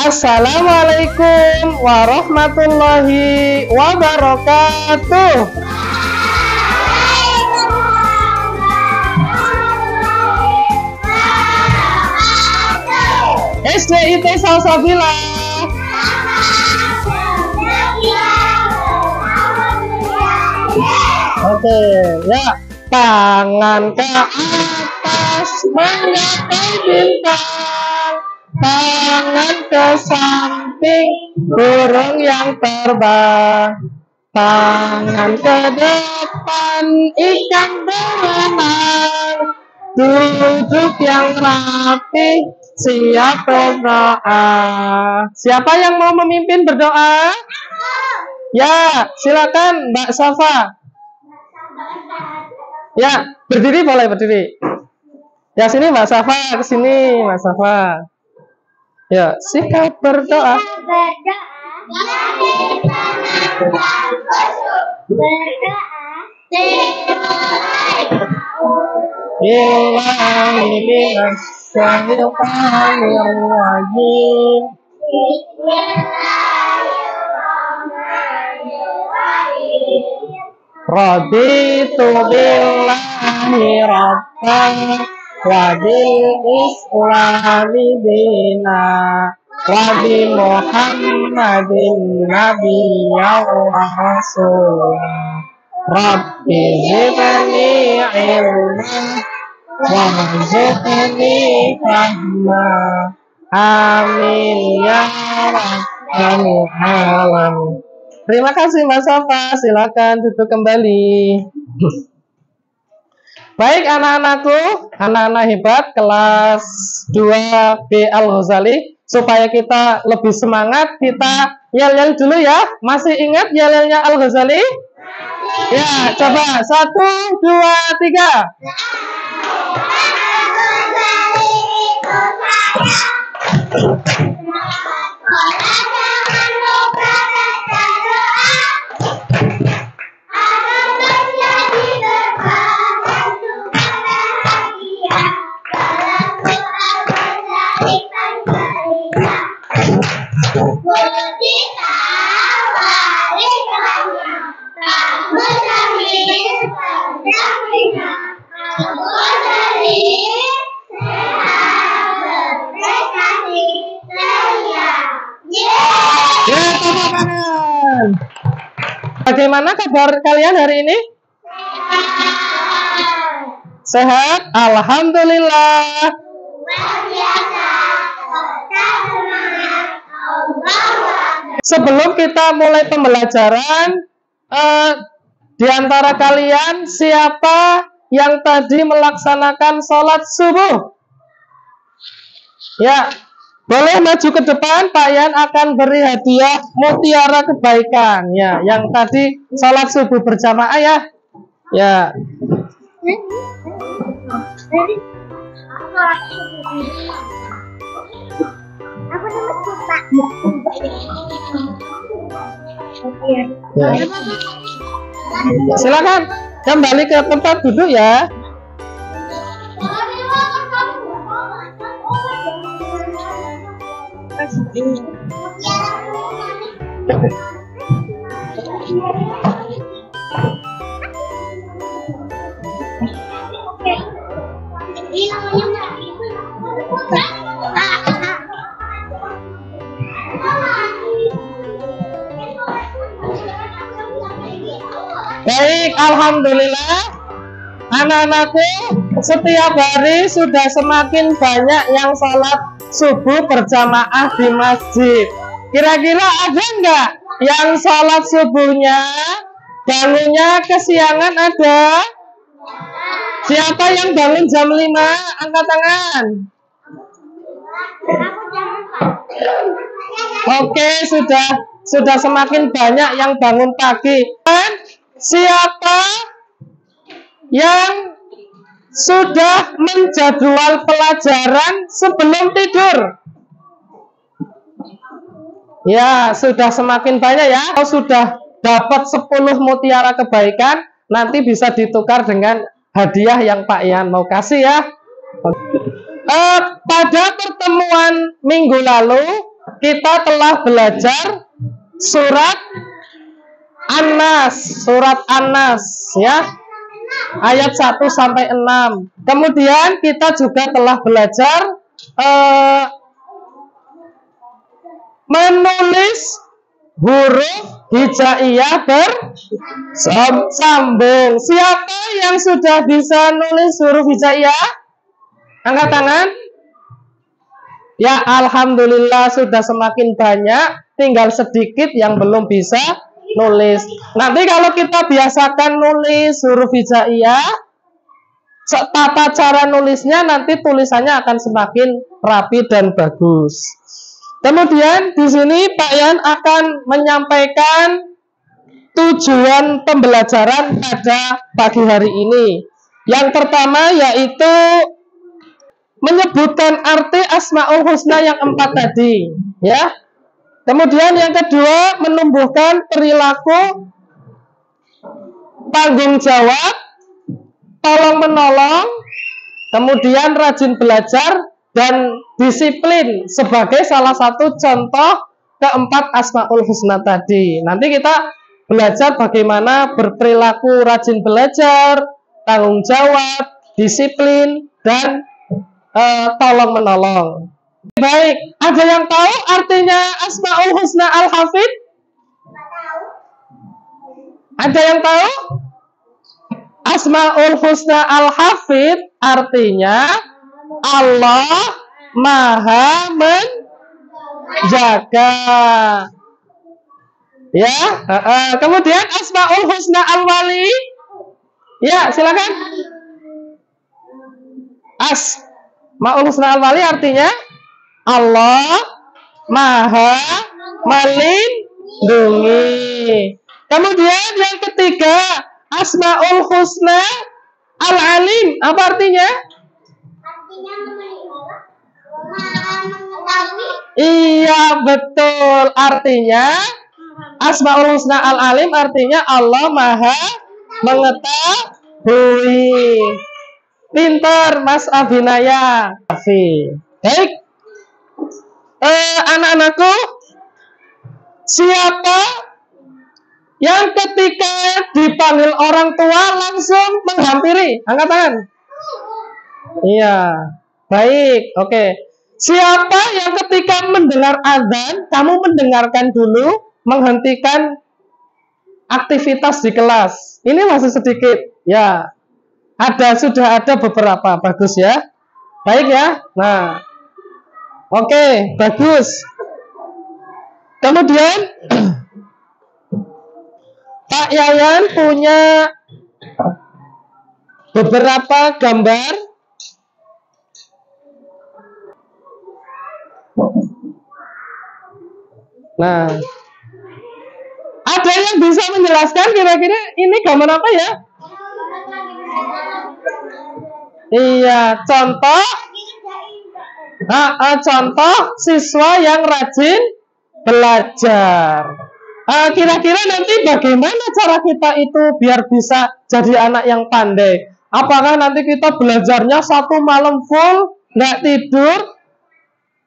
Assalamualaikum warahmatullahi wabarakatuh. SDIT Salsabila. Oke, ya. Tangan ke atas menggapai bintang, tangan ke samping burung yang terbang, tangan ke depan ikan berenang, duduk yang rapi siap berdoa. Siapa yang mau memimpin berdoa? Ya, silakan Mbak Safa. Ya, berdiri boleh berdiri. Ya, sini Mbak Safa, ke sini Mbak Safa. Ya, sikap berdoa. Raditu billahi rabban wa bil islami dina wa bi Muhammadin nabiyyan wa rasulah. Rabbi zidni ilman warzuqni fahma. Amin ya rabbal alamin. Terima kasih Mbak Safa, silakan duduk kembali. Baik anak-anakku, anak-anak hebat kelas 2B Al-Ghazali, supaya kita lebih semangat, kita yel-yel dulu ya. Masih ingat yel-yelnya Al-Ghazali? Ya, coba 1, 2, 3. Bagaimana kabar kalian hari ini? Sehat? Alhamdulillah. Sebelum kita mulai pembelajaran, di antara kalian siapa yang tadi melaksanakan sholat subuh? Ya, boleh maju ke depan. Pak Yan akan beri hadiah mutiara kebaikan. Ya, yang tadi sholat subuh berjamaah ya. Ya. Ya. Silakan kembali ke tempat duduk ya. Baik, alhamdulillah anak-anakku setiap hari sudah semakin banyak yang sholat subuh berjamaah di masjid. Kira-kira ada nggak yang sholat subuhnya bangunnya kesiangan? Ada? Siapa yang bangun jam 5? Angkat tangan. Oke, sudah semakin banyak yang bangun pagi. Dan siapa yang sudah menjadwal pelajaran sebelum tidur? Ya, sudah semakin banyak ya. Kalau sudah dapat 10 mutiara kebaikan, nanti bisa ditukar dengan hadiah yang Pak Ian mau kasih ya. Pada pertemuan minggu lalu, kita telah belajar surat Surat An-Nas ya, ayat 1 sampai 6. Kemudian kita juga telah belajar menulis huruf hijaiyah bersambung. Siapa yang sudah bisa nulis huruf hijaiyah? Angkat tangan. Ya, alhamdulillah sudah semakin banyak, tinggal sedikit yang belum bisa nulis. Nanti kalau kita biasakan nulis huruf hijaiyah, tata cara nulisnya nanti tulisannya akan semakin rapi dan bagus. Kemudian di sini Pak Yan akan menyampaikan tujuan pembelajaran pada pagi hari ini. Yang pertama yaitu menyebutkan arti Asmaul Husna yang 4 tadi, ya. Kemudian yang kedua, menumbuhkan perilaku tanggung jawab, tolong menolong, kemudian rajin belajar dan disiplin sebagai salah satu contoh keempat Asmaul Husna tadi. Nanti kita belajar bagaimana berperilaku rajin belajar, tanggung jawab, disiplin, dan tolong menolong. Baik, ada yang tahu artinya Asmaul Husna Al-Hafid? Ada yang tahu? Asmaul Husna Al-Hafid artinya Allah Maha menjaga. Ya, kemudian Asmaul Husna Al-Wali. Ya, silakan. Asmaul Husna Al-Wali artinya Allah Maha melindungi. Kemudian yang ketiga, Asmaul Husna Al-Alim. Apa artinya? Artinya iya, betul. Artinya Asmaul Husna Al-Alim artinya Allah Maha mengetahui. Pintar Mas Abinaya. Baik. Anak-anakku, siapa yang ketika dipanggil orang tua langsung menghampiri? Angkat tangan. Iya. Baik, oke. Siapa yang ketika mendengar azan, kamu mendengarkan dulu, menghentikan aktivitas di kelas? Ini masih sedikit. Ya. Sudah ada beberapa. Bagus ya. Baik ya. Nah. Oke, bagus. Kemudian Pak Yayan punya beberapa gambar. Nah, ada yang bisa menjelaskan kira-kira ini gambar apa ya? Iya, contoh siswa yang rajin belajar. Kira-kira nanti bagaimana cara kita itu biar bisa jadi anak yang pandai? Apakah nanti kita belajarnya 1 malam full, nggak tidur?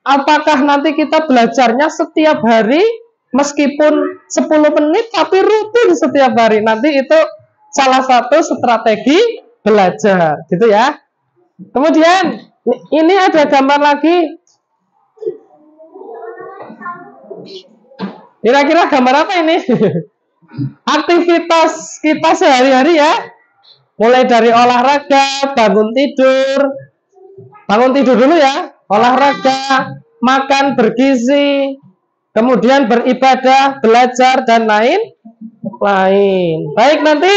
Apakah nanti kita belajarnya setiap hari, meskipun 10 menit, tapi rutin setiap hari? Nanti itu salah satu strategi belajar, gitu ya. Kemudian, ini ada gambar lagi. Kira-kira gambar apa ini? Aktivitas kita sehari-hari ya. Mulai dari olahraga, bangun tidur dulu ya, olahraga, makan bergizi, kemudian beribadah, belajar, dan lain-lain. Baik, nanti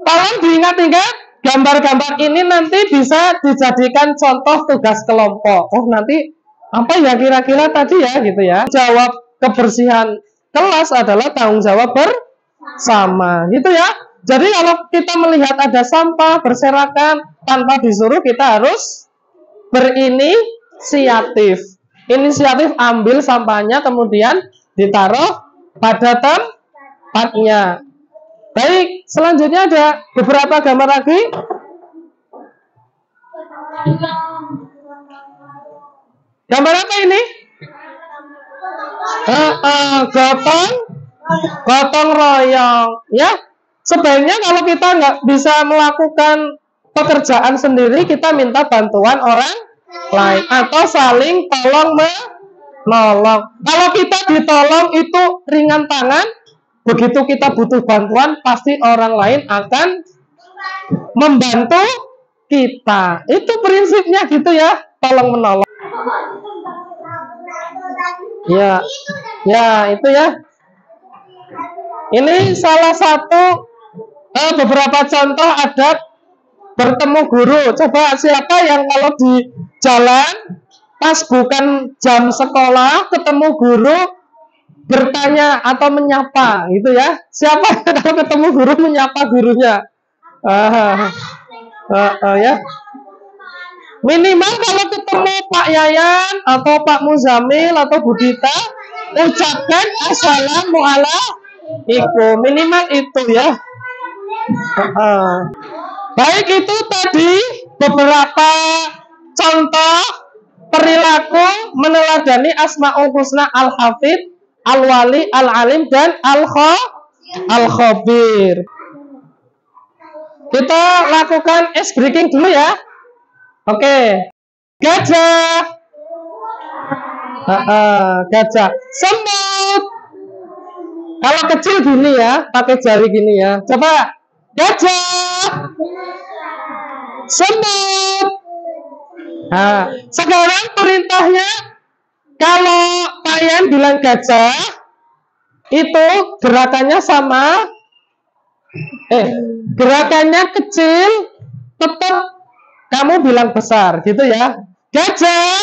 tolong diingat-ingat, gambar-gambar ini nanti bisa dijadikan contoh tugas kelompok. Oh, nanti apa ya kira-kira tadi ya, gitu ya. Jawab kebersihan kelas adalah tanggung jawab bersama, gitu ya. Jadi kalau kita melihat ada sampah berserakan tanpa disuruh, kita harus berinisiatif. Inisiatif ambil sampahnya, kemudian ditaruh pada tempatnya. Baik, selanjutnya ada beberapa gambar lagi. Gambar apa ini? Gotong royong, ya. Sebaiknya kalau kita nggak bisa melakukan pekerjaan sendiri, kita minta bantuan orang lain atau saling tolong menolong. Kalau kita ditolong itu ringan tangan, begitu kita butuh bantuan pasti orang lain akan membantu kita. Itu prinsipnya gitu ya, tolong menolong. Ya, ya itu ya. Ini salah satu beberapa contoh adat bertemu guru. Coba siapa yang kalau di jalan pas bukan jam sekolah ketemu guru bertanya atau menyapa gitu ya? Siapa kalau ketemu guru menyapa gurunya? Ya. Minimal kalau ketemu Pak Yayan atau Pak Muzamil atau Bu Dita, ucapkan assalamualaikum. Minimal itu ya. Baik, itu tadi beberapa contoh perilaku meneladani Asmaul Husna Al-Hafid, Al-Wali, Al-Alim, dan Al-Khabir. Kita lakukan ice breaking dulu ya. Oke. Gajah. Gajah. Semut. Kalau kecil gini ya, pakai jari gini ya. Coba. Gajah. Semut. Nah, sekarang perintahnya kalau kalian bilang gajah, itu gerakannya sama. Gerakannya kecil, tetap kamu bilang besar, gitu ya. Gajah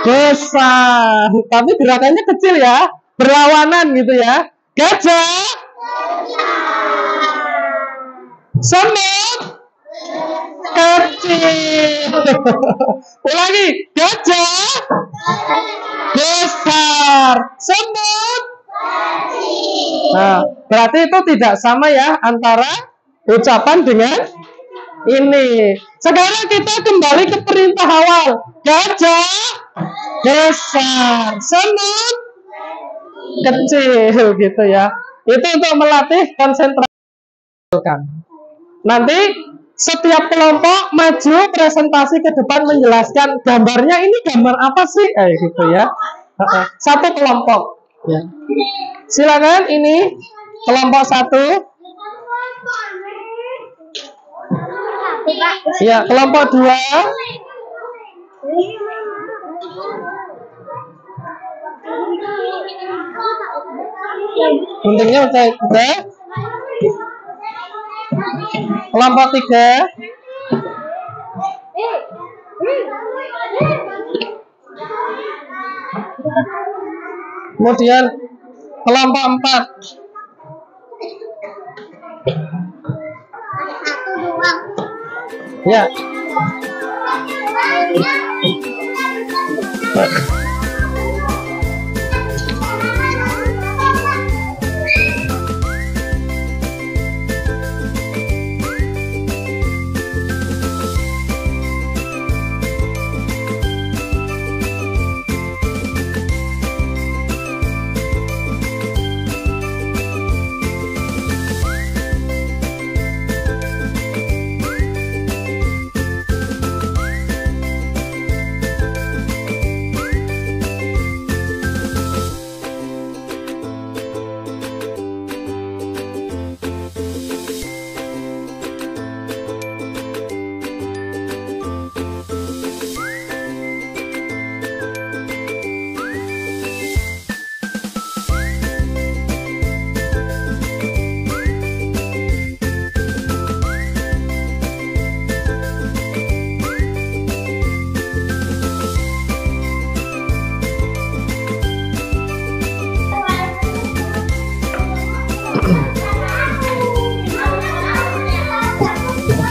besar, tapi gerakannya kecil ya, berlawanan gitu ya. Gajah semut kecil. Ulangi, gajah besar, semut. Nah, berarti itu tidak sama ya antara ucapan dengan ini. Sekarang kita kembali ke perintah awal. Gajah besar, semut kecil gitu ya. Itu untuk melatih konsentrasi. Nanti setiap kelompok maju presentasi ke depan menjelaskan gambarnya ini gambar apa sih? Gitu ya. Satu kelompok. Ya. Silakan, ini kelompok satu. Ya, kelompok dua. Guntingnya udah. Kelompok tiga. Kemudian kelompok 4. Ya.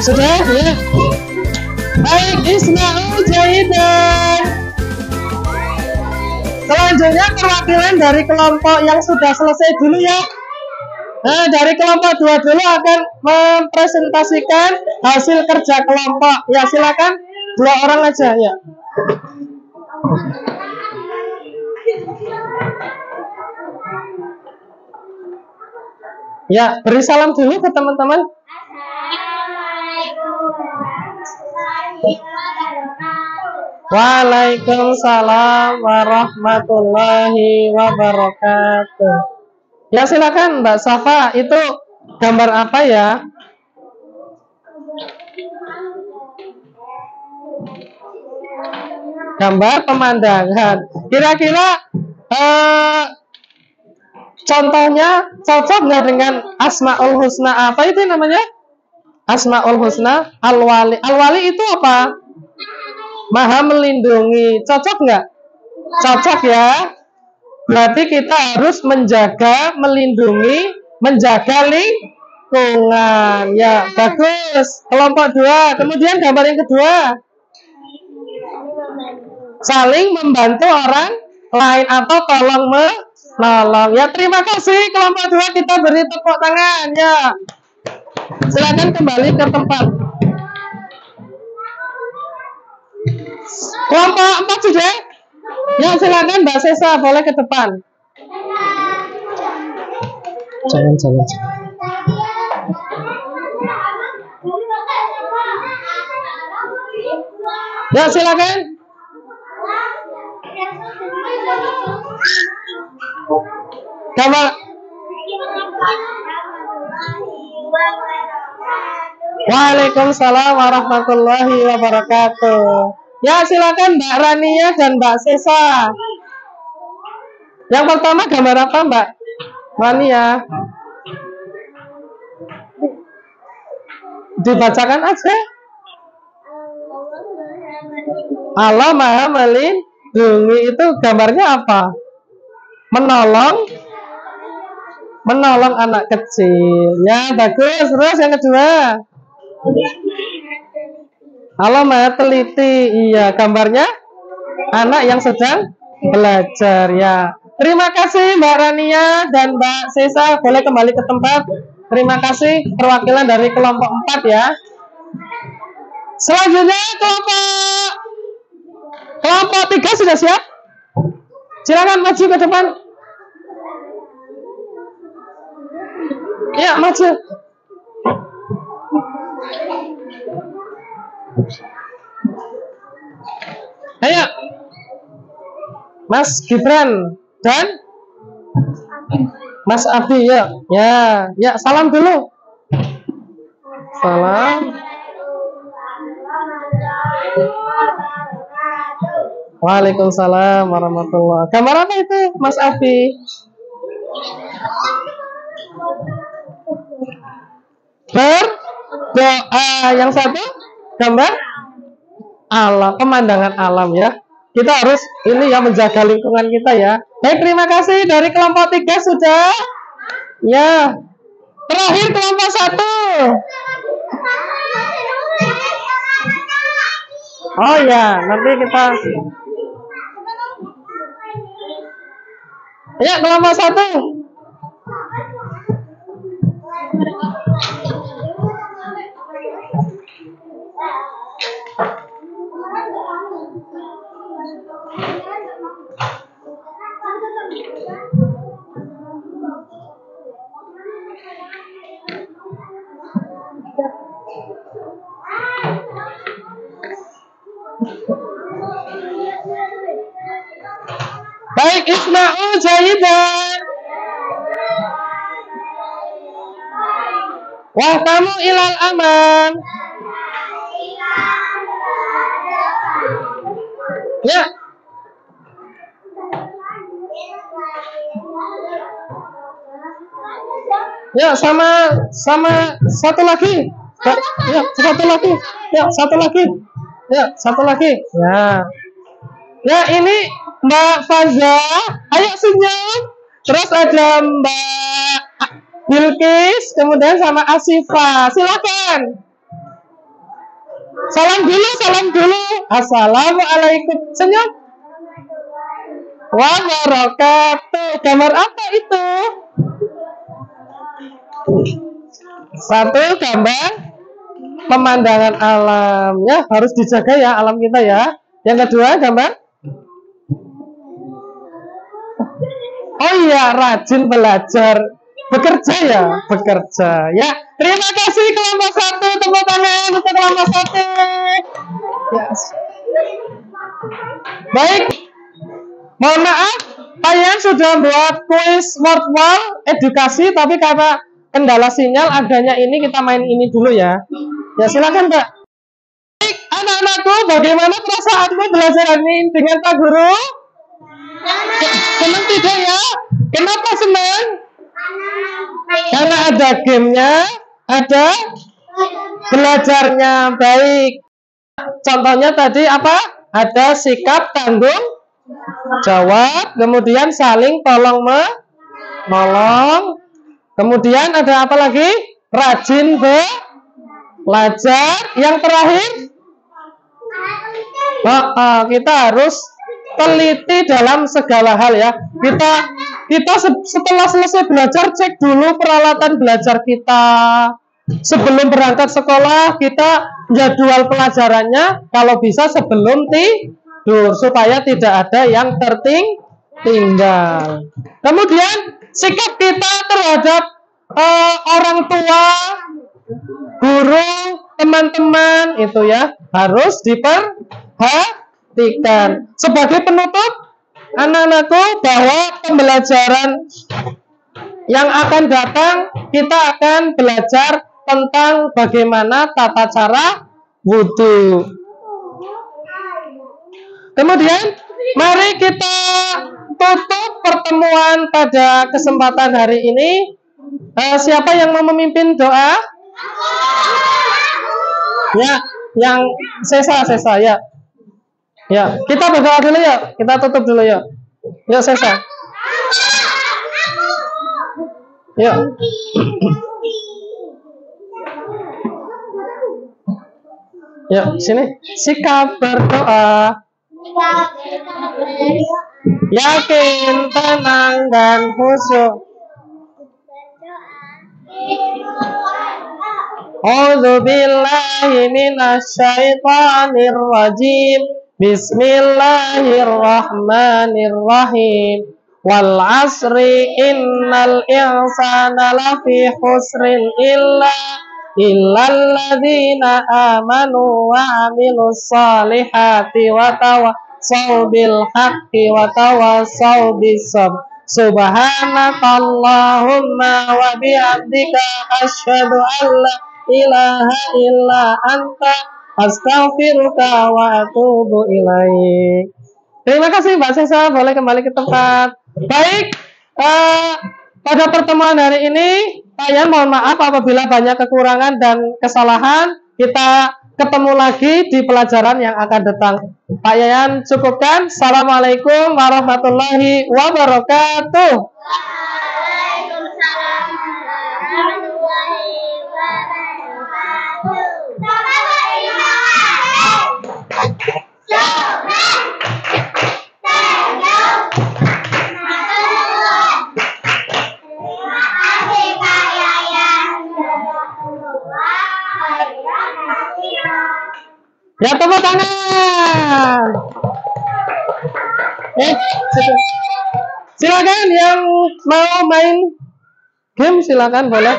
Sudah ya. Baik, Ismail Jahidan. Selanjutnya perwakilan dari kelompok yang sudah selesai dulu ya. Nah, dari kelompok 2 dulu akan mempresentasikan hasil kerja kelompok. Ya, silakan 2 orang aja ya. Ya, beri salam dulu ke teman-teman. Waalaikumsalam warahmatullahi wabarakatuh. Ya, silakan Mbak Safa, itu gambar apa ya? Gambar pemandangan. Kira-kira contohnya cocok nggak dengan Asmaul Husna? Apa itu namanya? Asmaul Husna. Al-Wali. Al-Wali itu apa? Maha melindungi. Cocok nggak? Cocok ya. Berarti kita harus menjaga, melindungi, menjaga lingkungan. Ya, bagus. Kelompok 2. Kemudian gambar yang kedua. Saling membantu orang lain atau tolong menolong. Ya, terima kasih kelompok 2, kita beri tepuk tangan ya. Silakan kembali ke tempat. Kelompok 4 sudah? Ya, silakan Mbak Sesa, boleh ke depan. Jangan. Ya, silakan. Gambar. Waalaikumsalam warahmatullahi wabarakatuh. Ya, silakan Mbak Rania dan Mbak Sesa. Yang pertama gambar apa Mbak Rania? Dibacakan aja. Allah Maha Melindungi, itu gambarnya apa? Menolong anak kecil. Ya, bagus. Terus yang kedua. Allah Maha Teliti. Iya, gambarnya anak yang sedang belajar ya. Terima kasih Mbak Rania dan Mbak Sesa, boleh kembali ke tempat. Terima kasih perwakilan dari kelompok 4 ya. Selanjutnya kelompok 3 sudah siap? Silakan maju ke depan. Ya, maju. Ayo, Mas Gibran dan Mas Abi ya. Ya, salam dulu. Salam. Waalaikumsalam warahmatullahi. Gambar apa itu, Mas Abi? Berdoa. Yang satu gambar alam, pemandangan alam ya. Kita harus ini ya, menjaga lingkungan kita ya. Baik, terima kasih dari kelompok 3 sudah. Ya. Terakhir kelompok 1. Oh ya, nanti kita. Ya, kelompok 1. Baik, Isma'u jayidan. Wah, kamu ilal aman. Ya. Ya, sama satu lagi. Ya, satu lagi. Ya, satu lagi. Ya, satu lagi. Ya. Ya, ini Mbak Faza. Ayo senyum. Terus ada Mbak Bilkis, kemudian sama Asifa. Silakan. Salam dulu. Assalamualaikum. Senyum. Wabarakatuh. Gambar apa itu? Satu gambar pemandangan alam ya, harus dijaga ya alam kita ya. Yang kedua gambar. Oh iya, rajin belajar. Bekerja ya, bekerja. Ya, terima kasih kelompok 1, tepuk tangan untuk kelompok 1. Ya. Baik, mohon maaf, kalian sudah buat kuis word wall edukasi, tapi karena kendala sinyal adanya ini, kita main ini dulu ya. Ya, silakan Mbak. Baik, anak-anakku, bagaimana perasaanmu belajar ini dengan Pak Guru? Senang tidak ya? Kenapa senang? Karena ada gamenya, ada belajarnya. Baik. Contohnya tadi apa? Ada sikap tanggung jawab, kemudian saling tolong menolong. Kemudian ada apa lagi? Rajin belajar. Yang terakhir, kita harus teliti dalam segala hal ya. Kita setelah selesai belajar, cek dulu peralatan belajar kita. Sebelum berangkat sekolah, kita jadwal pelajarannya kalau bisa sebelum tidur, supaya tidak ada yang tertinggal. Kemudian sikap kita terhadap orang tua, guru, teman-teman itu ya harus diperhatikan. Sebagai penutup, anak-anakku, bahwa pembelajaran yang akan datang, kita akan belajar tentang bagaimana tata cara wudhu. Kemudian mari kita tutup pertemuan pada kesempatan hari ini. Siapa yang mau memimpin doa? Ya, yang Sesa ya. Ya, kita berdoa dulu ya. Kita tutup dulu ya. Ya, Sesa. Ya. Ya, sini. Sikap berdoa. Yakin, tenang, dan khusyuk. A'udzu billahi minasyaitonir rajim. Bismillahirrahmanirrahim. Wal 'asri innal insana lafi khusrin illal ladzina amanu wa 'amilus solihati wa tawassaw bil haqqi wa tawassaw bis sabr. Subhanakallahumma wa bihamdika asyhadu an la ilaha illa anta astaghfiruka wa atubu ilaik. Terima kasih Mbak Sesa, boleh kembali ke tempat. Baik, pada pertemuan hari ini kalian mohon maaf apabila banyak kekurangan dan kesalahan. Kita ketemu lagi di pelajaran yang akan datang. Pak Yayan cukupkan. Assalamualaikum warahmatullahi wabarakatuh. Waalaikumsalam warahmatullahi Ya, tepuk tangan. Silakan yang mau main game silakan boleh.